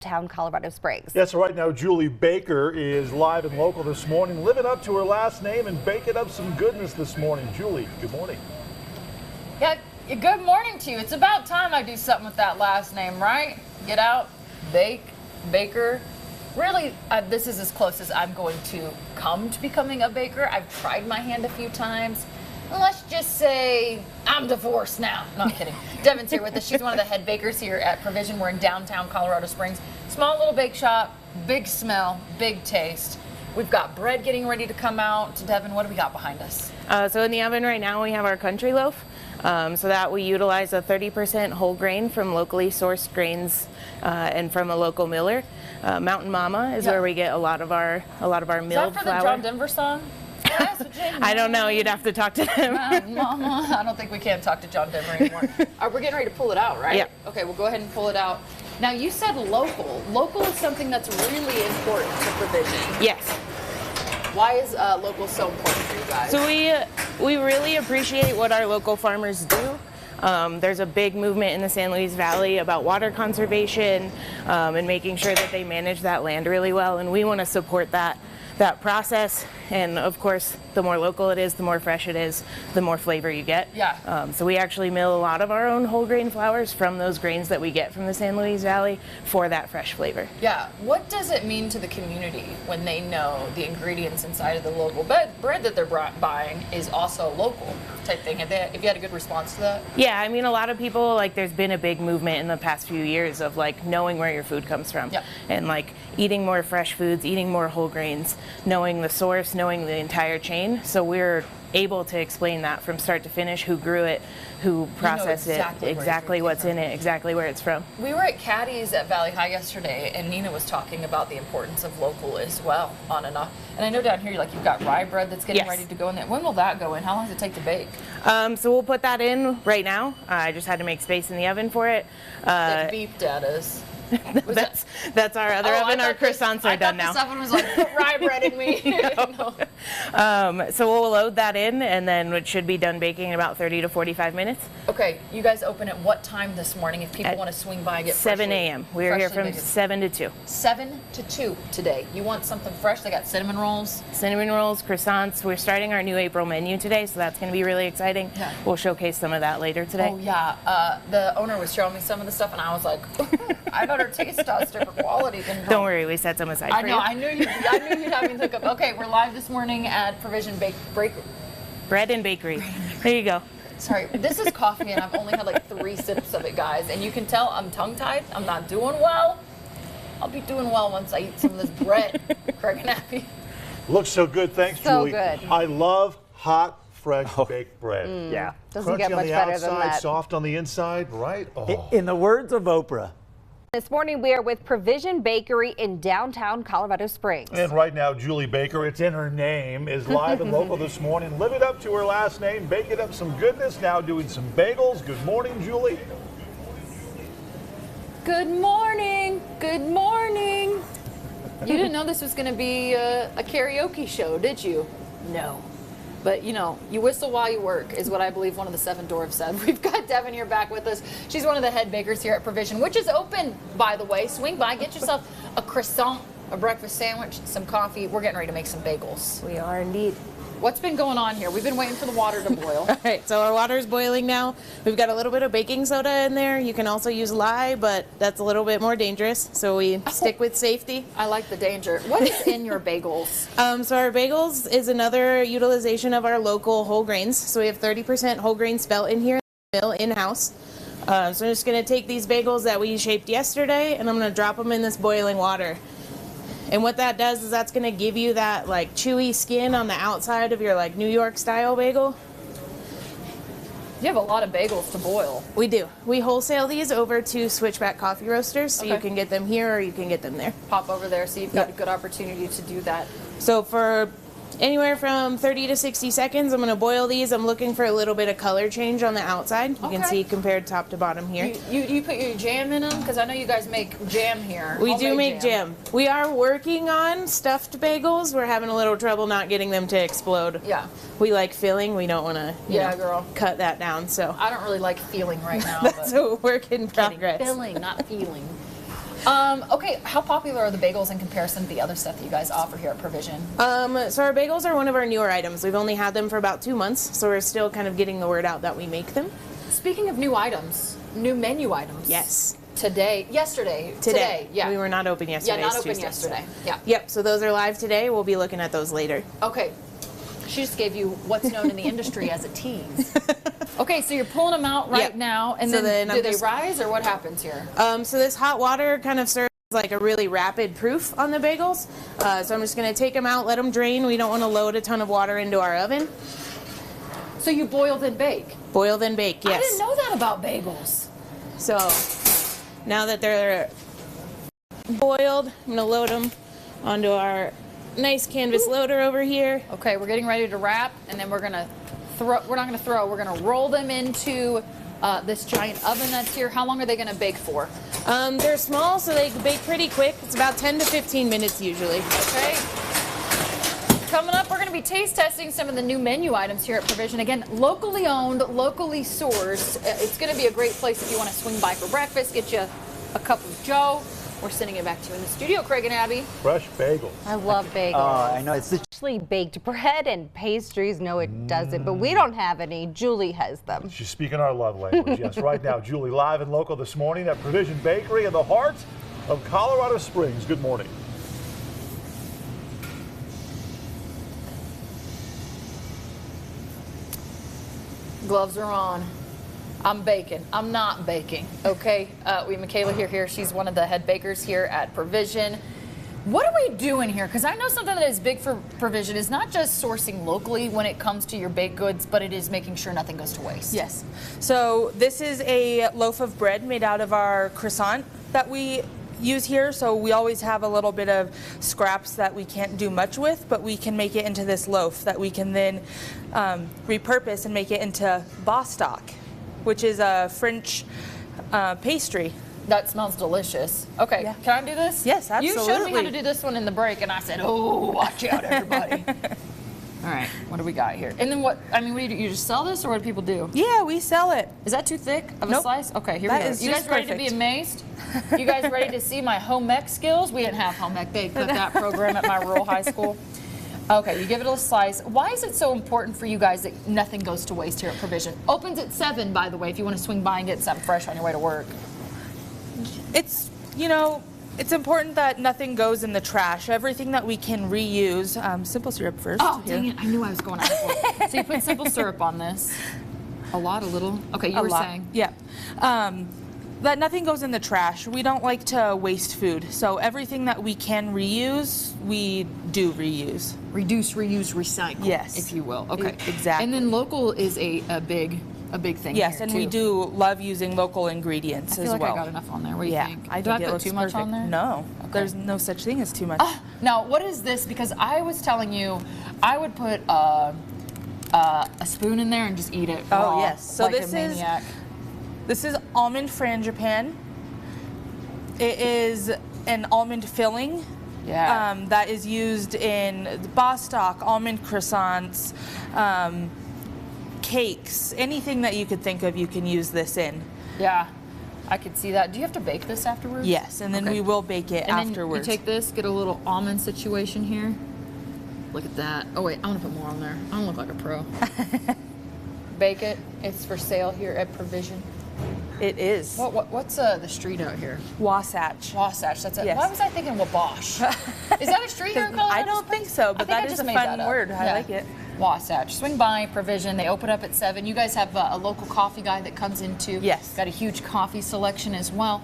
Town Colorado Springs. Yes, right now Julie Baker is live and local this morning, living up to her last name and baking up some goodness this morning. Julie, good morning. Yeah, good morning to you. It's about time I do something with that last name, right? Get out, bake, baker. Really, this is as close as I'm going to come to becoming a baker. I've tried my hand a few times. Let's just say I'm divorced now. Not kidding. Devin's here with us. She's one of the head bakers here at Provision. We're in downtown Colorado Springs. Small little bake shop, big smell, big taste. We've got bread getting ready to come out. Devin, what do we got behind us? So in the oven right now we have our country loaf. So that we utilize a 30% whole grain from locally sourced grains and from a local miller. Mountain Mama is where we get a lot of our milled flour. Is that for the John Denver song? I don't know. You'd have to talk to them. Mama. I don't think we can talk to John Denver anymore. We're getting ready to pull it out, right? Yeah. Okay, we'll go ahead and pull it out. Now, you said local. Local is something that's really important to Provision. Yes. Why is local so important for you guys? So we really appreciate what our local farmers do. There's a big movement in the San Luis Valley about water conservation and making sure that they manage that land really well, and we want to support that process. And of course, the more local it is, the more fresh it is, the more flavor you get. Yeah. So we actually mill a lot of our own whole grain flours from those grains that we get from the San Luis Valley for that fresh flavor. Yeah. What does it mean to the community when they know the ingredients inside of the local bread that they're buying is also local type thing? Have you had a good response to that? Yeah, I mean, a lot of people, like, there's been a big movement in the past few years of like knowing where your food comes from. Yep. And like eating more fresh foods, eating more whole grains, knowing the source, knowing the entire chain. So we're able to explain that from start to finish, who grew it, who processed exactly what's in it, exactly where it's from. We were at Caddy's at Valley High yesterday, and Nina was talking about the importance of local as well, on and off. And I know down here, you've got rye bread that's getting ready to go in there. When will that go in? How long does it take to bake? So we'll put that in right now. I just had to make space in the oven for it. That beeped at us. That's our other oven. Our croissants are done now. I thought someone was like, put rye bread in me. No. So we'll load that in, and then it should be done baking in about 30 to 45 minutes. Okay, you guys open at what time this morning if people want to swing by and get 7 a.m. We're here from 7 to 2. 7 to 2 today. You want something fresh? They got cinnamon rolls. Cinnamon rolls, croissants. We're starting our new April menu today, so that's going to be really exciting. Yeah. We'll showcase some of that later today. Oh, yeah. The owner was showing me some of the stuff, and I was like, I better taste tester for quality. Don't worry, we set some aside for you. I knew you'd have me hook up. Okay, we're live this morning at Provision Bread and Bakery. There you go. Sorry, this is coffee, and I've only had like 3 sips of it, guys. And you can tell I'm tongue-tied. I'm not doing well. I'll be doing well once I eat some of this bread. Craig and Abby. Looks so good. Thanks, So Julie. good. I love hot, fresh baked bread. Yeah. Doesn't Crunchy get much on the better outside, than that. soft on the inside, right? Oh. In the words of Oprah. This morning we are with Provision Bakery in downtown Colorado Springs. And right now, Julie Baker, it's in her name, is live and local this morning, living up to her last name, baking up some goodness, now doing some bagels. Good morning, Julie. Good morning. Good morning. You didn't know this was going to be a karaoke show, did you? No. But, you whistle while you work is what I believe one of the 7 dwarves said. We've got Devin here back with us. She's one of the head bakers here at Provision, which is open, by the way. Swing by, get yourself a croissant, a breakfast sandwich, some coffee. We're getting ready to make some bagels. We are indeed. What's been going on here? We've been waiting for the water to boil. All right, so our water is boiling now. We've got a little bit of baking soda in there. You can also use lye, but that's a little bit more dangerous, so we stick with safety. I like the danger. What is in your bagels? So our bagels is another utilization of our local whole grains. So we have 30% whole grain spelt in here, mill in-house. So I'm just going to take these bagels that we shaped yesterday, and I'm going to drop them in this boiling water. And what that does is that's going to give you that like chewy skin on the outside of your like New York style bagel. You have a lot of bagels to boil. We do. We wholesale these over to Switchback Coffee Roasters, so you can get them here or you can get them there. Pop over there, so you've got a good opportunity to do that. So for anywhere from 30 to 60 seconds, I'm going to boil these. I'm looking for a little bit of color change on the outside. You can see compared top to bottom here. You put your jam in them? Because I know you guys make jam here. We do make jam. We are working on stuffed bagels. We're having a little trouble not getting them to explode. Yeah. We like filling. We don't want to girl. cut that down. So I don't really like feeling right now. That's a work in progress. Filling, not feeling. Okay, how popular are the bagels in comparison to the other stuff that you guys offer here at Provision? So our bagels are one of our newer items. We've only had them for about 2 months, so we're still kind of getting the word out that we make them. Speaking of new items, new menu items. Yes. Today. Yeah. We were not open yesterday. Yeah, not It's open Tuesday, yesterday. so- Yeah. Yep, so those are live today. We'll be looking at those later. Okay. She just gave you what's known in the industry as a tease. Okay, so you're pulling them out right Yep. now, and So then then do I'm they just- rise or what happens here? So this hot water kind of serves like a really rapid proof on the bagels. So I'm just going to take them out, let them drain. We don't want to load a ton of water into our oven. So you boil then bake. Boil then bake, yes. I didn't know that about bagels. So now that they're boiled, I'm going to load them onto our nice canvas loader over here. Okay, we're getting ready to wrap, and then we're gonna throw. We're not gonna throw. We're gonna roll them into this giant oven that's here. How long are they gonna bake for? They're small, so they bake pretty quick. It's about 10 to 15 minutes usually. Okay. Coming up, we're going to be taste testing some of the new menu items here at Provision. Again, locally owned, locally sourced. It's going to be a great place if you want to swing by for breakfast, get you a cup of Joe. We're sending it back to you in the studio, Craig and Abby. Fresh bagels. I love bagels. I know it's Actually, baked bread and pastries, no it doesn't, but we don't have any. Julie has them. She's speaking our love language. Yes, right now, Julie live and local this morning at Provision Bakery in the heart of Colorado Springs. Good morning. Gloves are on. I'm baking. I'm not baking. Okay. We have Michaela here. She's one of the head bakers here at Provision. What are we doing here? Because I know something that is big for Provision is not just sourcing locally when it comes to your baked goods, but it is making sure nothing goes to waste. Yes. So this is a loaf of bread made out of our croissant that we use here. So we always have a little bit of scraps that we can't do much with, but we can make it into this loaf that we can then repurpose and make it into Bostock, which is a French pastry. That smells delicious. Okay, Yeah. can I do this? Yes, You showed me how absolutely. to do this one in the break, and I said, "Oh, watch out, everybody!" All right, what do we got here? And then what? I mean, what do you do? You just sell this, or what do people do? Yeah, we sell it. Is that too thick of a Nope. slice? Okay, here That we go. is You guys just ready to be perfect. amazed? You guys ready to see my home ec skills? We didn't have home ec. They put that program at my rural high school. Okay, you give it a slice. Why is it so important for you guys that nothing goes to waste here at Provision? Opens at 7, by the way, if you want to swing by and get something fresh on your way to work. It's, it's important that nothing goes in the trash. Everything that we can reuse. Simple syrup first. Oh, here. dang it. I knew I was going out for it. So you put simple syrup on this. A lot, a little? Okay, you A were lot. saying. Yeah. That nothing goes in the trash. We don't like to waste food. So everything that we can reuse, we do reuse. Reduce, reuse, recycle. Yes. If you will. Okay. Exactly. And then local is a big thing Yes, here, and too. we do love using local ingredients I as feel like well. I got enough on there. What do you Yeah, think? I Do I think it put looks too much perfect. on there? No, Okay. there's no such thing as too much. Now, what is this? Because I was telling you, I would put a spoon in there and just eat it raw, Oh, yes. So like this a maniac. This is almond frangipane. It is an almond filling. Yeah. That is used in Bostock, almond croissants, cakes, anything that you could think of, you can use this in. Yeah. I could see that. Do you have to bake this afterwards? Yes, and then Okay. we will bake it And afterwards. then you take this, get a little almond situation here. Look at that. Oh wait, I'm gonna put more on there. I don't look like a pro. Bake it. It's for sale here at Provision. It is. What's the street out here? Wasatch. Wasatch. That's it. Yes. Why was I thinking Wabash? Is that a street here in Colorado? I don't think so, but I think I that is just a made fun that up. word. I Yeah. like it. Wasatch. Swing by Provision. They open up at 7. You guys have a local coffee guy that comes in too. Yes. Got a huge coffee selection as well.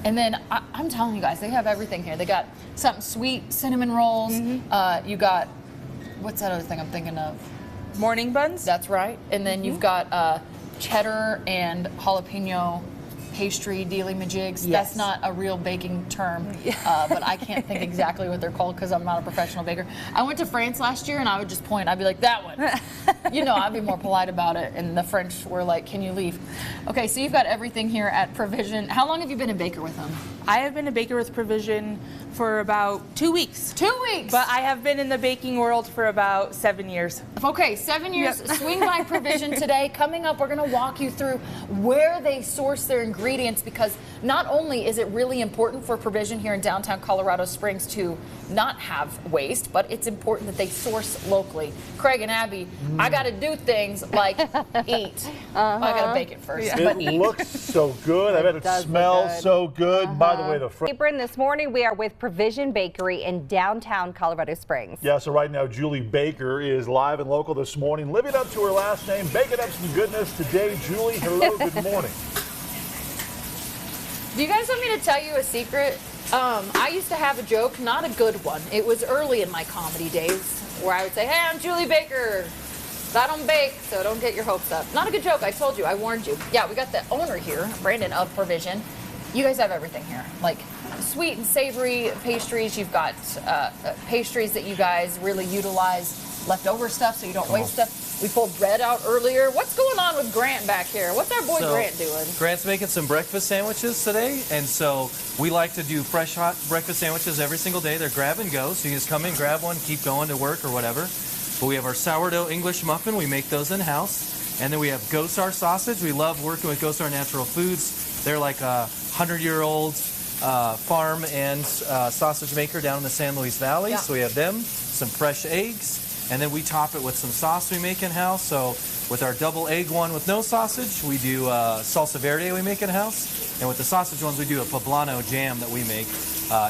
And then I'm telling you guys, they have everything here. They got something sweet, cinnamon rolls. You got, what's that other thing I'm thinking of? Morning buns? That's right. And then you've got cheddar and jalapeno pastry dealy majigs. Yes. That's not a real baking term, but I can't think exactly what they're called because I'm not a professional baker. I went to France last year and I would just point. I'd be like, that one. I'd be more polite about it. And the French were like, can you leave? Okay, so you've got everything here at Provision. How long have you been a baker with them? I have been a baker with Provision for about 2 weeks. 2 weeks. But I have been in the baking world for about 7 years. Okay, 7 years. Yep. Swing by Provision today. Coming up, we're going to walk you through where they source their ingredients, because not only is it really important for Provision here in downtown Colorado Springs to not have waste, but it's important that they source locally. Craig and Abby, I got to do things like eat. I got to bake it first. It looks so good. I bet it does look smells good. so good. By the way, the Apron this morning, we are with Provision Bakery in downtown Colorado Springs. Yeah, so right now Julie Baker is live and local this morning, living up to her last name, baking up some goodness today. Julie, hello, good morning. Do you guys want me to tell you a secret? I used to have a joke, not a good one. It was early in my comedy days where I would say, hey, I'm Julie Baker. I don't bake, so don't get your hopes up. Not a good joke, I told you, I warned you. Yeah, we got the owner here, Brandon of Provision. You guys have everything here, like sweet and savory pastries. You've got pastries that you guys really utilize, leftover stuff so you don't waste stuff. We pulled bread out earlier. What's going on with Grant back here? What's our boy Grant doing? Grant's making some breakfast sandwiches today, and so we like to do fresh, hot breakfast sandwiches every single day. They're grab and go, so you just come in, grab one, keep going to work or whatever. But we have our sourdough English muffin. We make those in-house. And then we have Gosar sausage. We love working with Gosar Natural Foods. They're like a 100-year-old farm and sausage maker down in the San Luis Valley. Yeah. So we have them, some fresh eggs, and then we top it with some sauce we make in-house. So with our double egg one with no sausage, we do salsa verde we make in-house. And with the sausage ones, we do a poblano jam that we make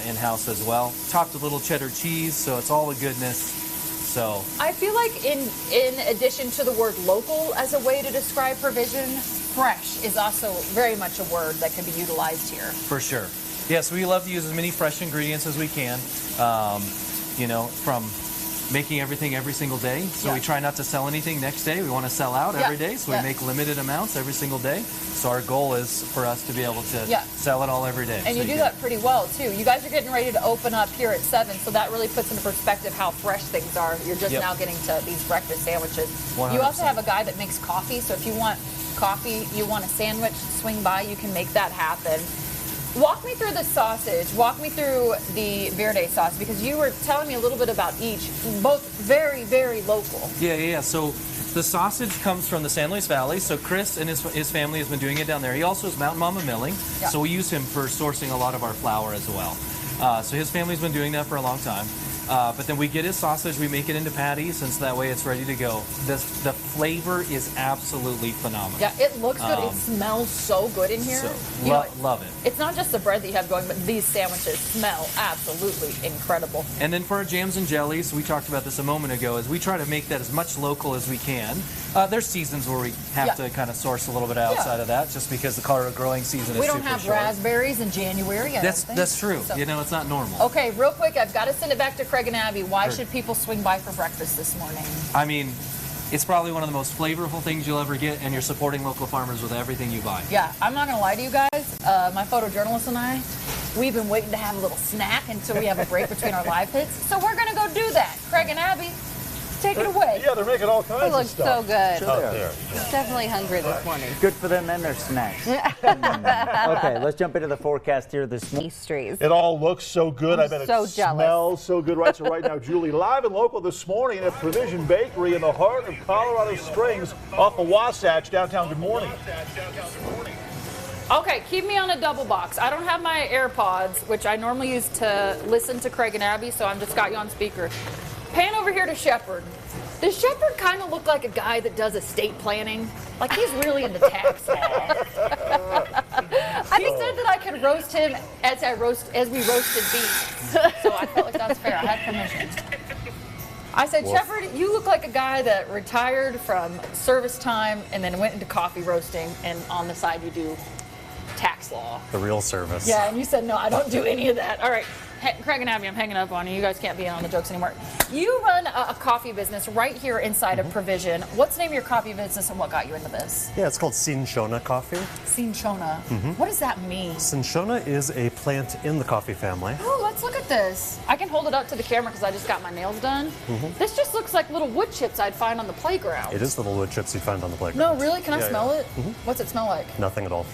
in-house as well. Topped with a little cheddar cheese, so it's all the goodness. So I feel like in addition to the word local as a way to describe Provision, fresh is also very much a word that can be utilized here. for sure. Yes, we love to use as many fresh ingredients as we can, you know, from making everything every single day. So Yeah. we try not to sell anything next day. We want to sell out Yeah. every day, so Yeah. we make limited amounts every single day. So our goal is for us to be able to Yeah. sell it all every day. And So you do get- that pretty well, too. You guys are getting ready to open up here at 7, so that really puts into perspective how fresh things are. You're just Yep. now getting to these breakfast sandwiches. 100%. You also have a guy that makes coffee, so if you want coffee, you want a sandwich, swing by, you can make that happen. Walk me through the sausage. Walk me through the verde sauce, because you were telling me a little bit about each, both very, very local. Yeah. So the sausage comes from the San Luis Valley. So Chris and his family has been doing it down there. He also is Mountain Mama Milling. Yeah. So we use him for sourcing a lot of our flour as well. So his family's been doing that for a long time. But then we get his sausage, we make it into patties, and so that way it's ready to go. The flavor is absolutely phenomenal. Yeah, it looks good. It smells so good in here. So, You know, love it. It's not just the bread that you have going, but these sandwiches smell absolutely incredible. And then for our jams and jellies, we talked about this a moment ago, is we try to make that as much local as we can. There's seasons where we have Yeah. to kind of source a little bit outside of that, just because the Colorado growing season We is don't super have short. raspberries in January. I don't think. That's true. So- You know, it's not normal. Okay, real quick, I've got to send it back to Craig and Abby. Why should people swing by for breakfast this morning? I mean, it's probably one of the most flavorful things you'll ever get, and you're supporting local farmers with everything you buy. Yeah, I'm not going to lie to you guys. My photojournalist and I, we've been waiting to have a little snack until we have a break between our live hits. So we're going to go do that. Craig and Abby, take it away. Yeah, they're making all kinds It of looks stuff. so good. out there. Definitely hungry this morning. Good for them and their snacks. Okay, let's jump into the forecast here this morning. Pastries. It all looks so good. I bet so it jealous. smells so good. Right, so right now, Julie, live and local this morning at Provision Bakery in the heart of Colorado Springs off of Wasatch downtown. Good morning. Okay, keep me on a double box. I don't have my AirPods, which I normally use to listen to Craig and Abby, so I'm just got you on speaker. Pan over here to Shepard. Does Shepard kind of look like a guy that does estate planning? Like he's really into tax law. He said that I could roast him as we roasted beef. So I felt like that's fair. I had permission. I said, Shepard, you look like a guy that retired from service time and then went into coffee roasting, and on the side you do tax law. The real service. Yeah, and you said, no, I don't do any of that. All right, Craig and Abby, I'm hanging up on you. You guys can't be in on the jokes anymore. You run a coffee business right here inside of Provision. What's the name of your coffee business and what got you into this? Yeah, it's called Cinchona coffee. Cinchona. What does that mean? Cinchona is a plant in the coffee family. Oh, let's look at this. I can hold it up to the camera because I just got my nails done. This just looks like little wood chips I'd find on the playground. It is the little wood chips you find on the playground. No, really? Can I Yeah, smell yeah. it? What's it smell like? Nothing at all.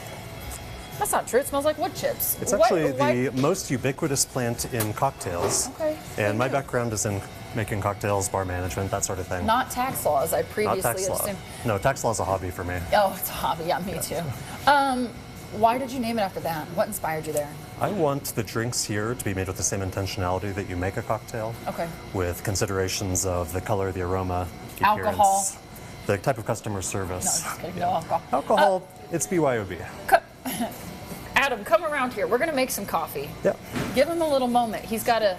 That's not true. It smells like wood chips. It's actually the most ubiquitous plant in cocktails. Okay. And my background is in making cocktails, bar management, that sort of thing. Not tax law, as I Not previously tax law. assumed. No, tax law is a hobby for me. Oh, it's a hobby. Yeah, me too. Why did you name it after that? What inspired you there? I want the drinks here to be made with the same intentionality that you make a cocktail. Okay. With considerations of the color, the aroma, the Alcohol. appearance, the type of customer No, service. just kidding. No alcohol. Alcohol, it's BYOB. Adam, come around here. We're going to make some coffee. Yep. Give him a little moment. He's got to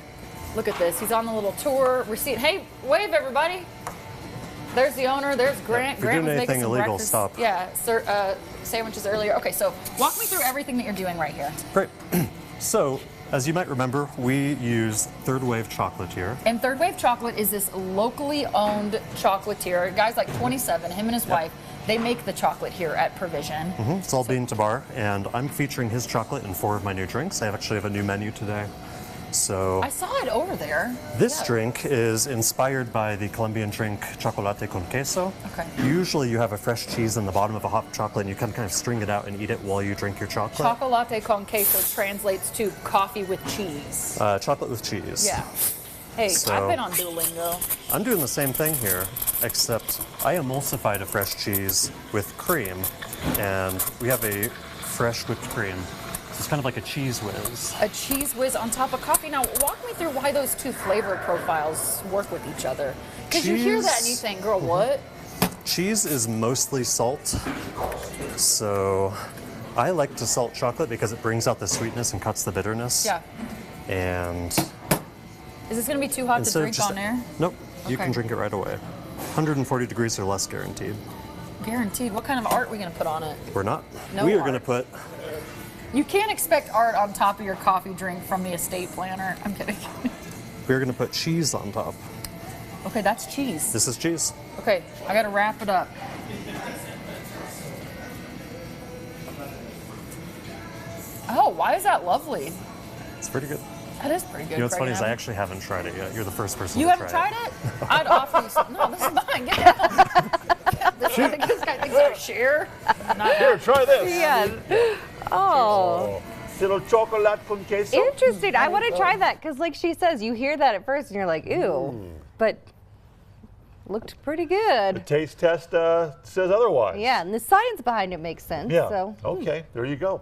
look at this. He's on the little tour. We're seeing. Hey, wave everybody. There's the owner. There's Grant. If you're Grant doing was making anything some illegal, breakfast. stop. Yeah, sir, sandwiches earlier. Okay, so walk me through everything that you're doing right here. Great. So, as you might remember, we use Third Wave chocolate here. And Third Wave Chocolate is this locally owned chocolatier. Guy's like 27, him and his wife, they make the chocolate here at Provision. It's all bean to bar, and I'm featuring his chocolate in 4 of my new drinks. I actually have a new menu today. So I saw it over there. this Yeah. drink is inspired by the Colombian drink chocolate con queso. Okay. Usually you have a fresh cheese in the bottom of a hot chocolate and you can kind of string it out and eat it while you drink your chocolate. Chocolate con queso translates to coffee with cheese. Chocolate with cheese. Yeah. Hey, So- I've been on Duolingo. I'm doing the same thing here, except I emulsified a fresh cheese with cream, and we have a fresh whipped cream. So it's kind of like a cheese whiz. A cheese whiz on top of coffee. Now, walk me through why those two flavor profiles work with each other. Because you hear that and you Cheese- think, girl, what? Cheese is mostly salt, so I like to salt chocolate because it brings out the sweetness and cuts the bitterness. Yeah. And Is this going to be too hot to instead of drink just on air? Nope, you Okay. can drink it right away. 140 degrees or less guaranteed. Guaranteed. What kind of art are we going to put on it? We're not. No we are art. going to put You can't expect art on top of your coffee drink from the estate planner. I'm kidding. we're going to put cheese on top. Okay, that's cheese. This is cheese. Okay, I got to wrap it up. Oh, why is that lovely? It's pretty good. That is pretty good. You know what's Craig funny is I Adam. actually haven't tried it yet. You're the first person You to haven't try tried it? I'd offer you some. No, this is mine. Get down. This guy thinks I share. Not Here, try this. Yeah. Oh, Little chocolate con queso. interesting. I want to try that because, like she says, you hear that at first and you're like, ew, but looked pretty good. Taste test says otherwise. Yeah, and the science behind it makes sense. Yeah. So. Okay, there you go.